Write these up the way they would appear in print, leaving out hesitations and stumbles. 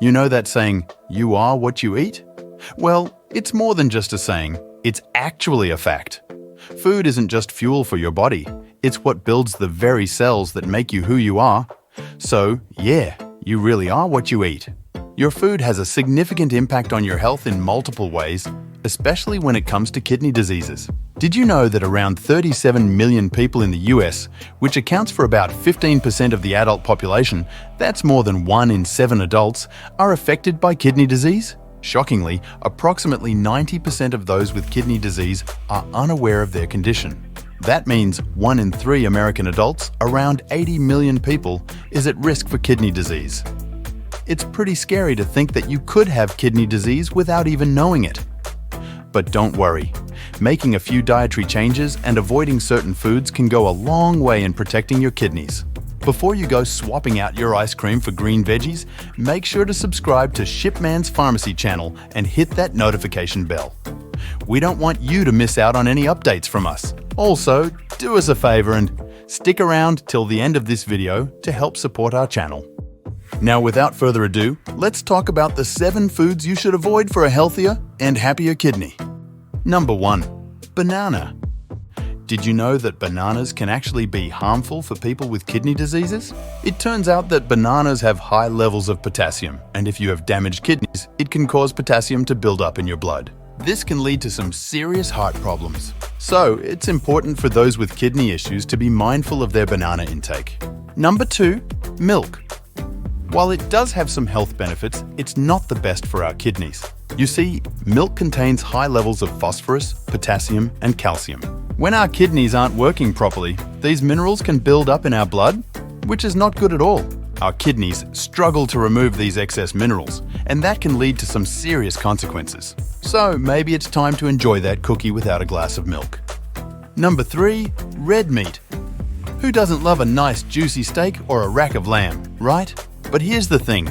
You know that saying, "You are what you eat"? Well, it's more than just a saying, it's actually a fact. Food isn't just fuel for your body, it's what builds the very cells that make you who you are. So, yeah, you really are what you eat. Your food has a significant impact on your health in multiple ways, especially when it comes to kidney diseases. Did you know that around 37 million people in the US, which accounts for about 15% of the adult population, that's more than 1 in 7 adults, are affected by kidney disease? Shockingly, approximately 90% of those with kidney disease are unaware of their condition. That means 1 in 3 American adults, around 80 million people, is at risk for kidney disease. It's pretty scary to think that you could have kidney disease without even knowing it. But don't worry. Making a few dietary changes and avoiding certain foods can go a long way in protecting your kidneys. Before you go swapping out your ice cream for green veggies, make sure to subscribe to Shipman's Pharmacy channel and hit that notification bell. We don't want you to miss out on any updates from us. Also, do us a favor and stick around till the end of this video to help support our channel. Now, without further ado, let's talk about the 7 foods you should avoid for a healthier and happier kidney. Number 1. Banana. Did you know that bananas can actually be harmful for people with kidney diseases? It turns out that bananas have high levels of potassium, and if you have damaged kidneys, it can cause potassium to build up in your blood. This can lead to some serious heart problems. So, it's important for those with kidney issues to be mindful of their banana intake. Number 2. Milk. While it does have some health benefits, it's not the best for our kidneys. You see, milk contains high levels of phosphorus, potassium, and calcium. When our kidneys aren't working properly, these minerals can build up in our blood, which is not good at all. Our kidneys struggle to remove these excess minerals, and that can lead to some serious consequences. So maybe it's time to enjoy that cookie without a glass of milk. Number 3. Red meat. Who doesn't love a nice juicy steak or a rack of lamb, right? But here's the thing,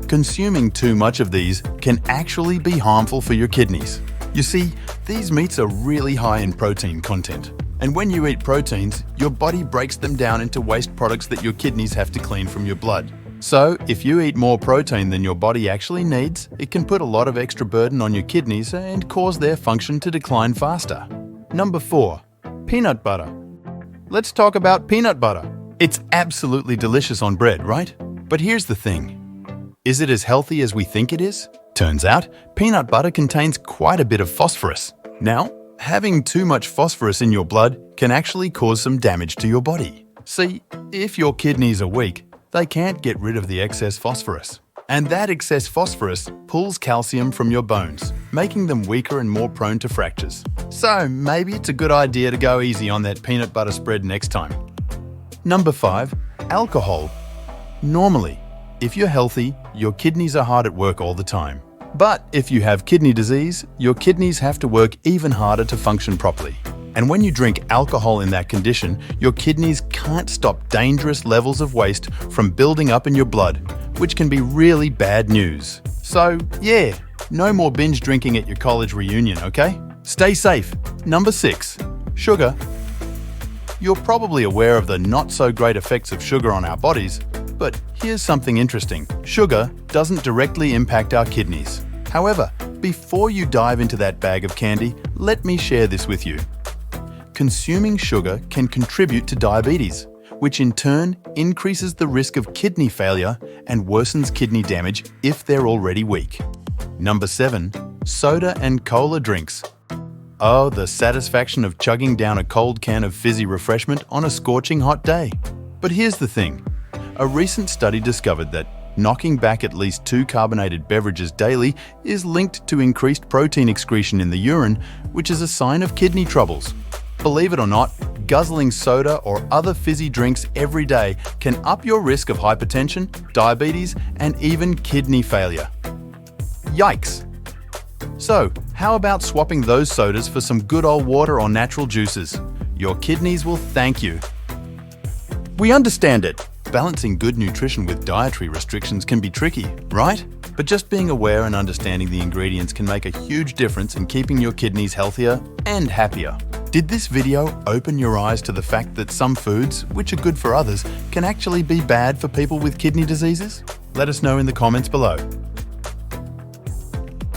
consuming too much of these can actually be harmful for your kidneys. You see, these meats are really high in protein content. And when you eat proteins, your body breaks them down into waste products that your kidneys have to clean from your blood. So, if you eat more protein than your body actually needs, it can put a lot of extra burden on your kidneys and cause their function to decline faster. Number 4. Peanut butter. Let's talk about peanut butter. It's absolutely delicious on bread, right? But here's the thing. Is it as healthy as we think it is? Turns out, peanut butter contains quite a bit of phosphorus. Now, having too much phosphorus in your blood can actually cause some damage to your body. See, if your kidneys are weak, they can't get rid of the excess phosphorus. And that excess phosphorus pulls calcium from your bones, making them weaker and more prone to fractures. So maybe it's a good idea to go easy on that peanut butter spread next time. Number 5. Alcohol. Normally, if you're healthy, your kidneys are hard at work all the time. But if you have kidney disease, your kidneys have to work even harder to function properly. And when you drink alcohol in that condition, your kidneys can't stop dangerous levels of waste from building up in your blood, which can be really bad news. So, yeah, no more binge drinking at your college reunion, okay? Stay safe. Number 6. Sugar. You're probably aware of the not-so-great effects of sugar on our bodies, but here's something interesting. Sugar doesn't directly impact our kidneys. However, before you dive into that bag of candy, let me share this with you. Consuming sugar can contribute to diabetes, which in turn increases the risk of kidney failure and worsens kidney damage if they're already weak. Number 7. Soda and cola drinks. Oh, the satisfaction of chugging down a cold can of fizzy refreshment on a scorching hot day. But here's the thing. A recent study discovered that knocking back at least 2 carbonated beverages daily is linked to increased protein excretion in the urine, which is a sign of kidney troubles. Believe it or not, guzzling soda or other fizzy drinks every day can up your risk of hypertension, diabetes, and even kidney failure. Yikes! So, how about swapping those sodas for some good old water or natural juices? Your kidneys will thank you. We understand it. Balancing good nutrition with dietary restrictions can be tricky, right? But just being aware and understanding the ingredients can make a huge difference in keeping your kidneys healthier and happier. Did this video open your eyes to the fact that some foods, which are good for others, can actually be bad for people with kidney diseases? Let us know in the comments below.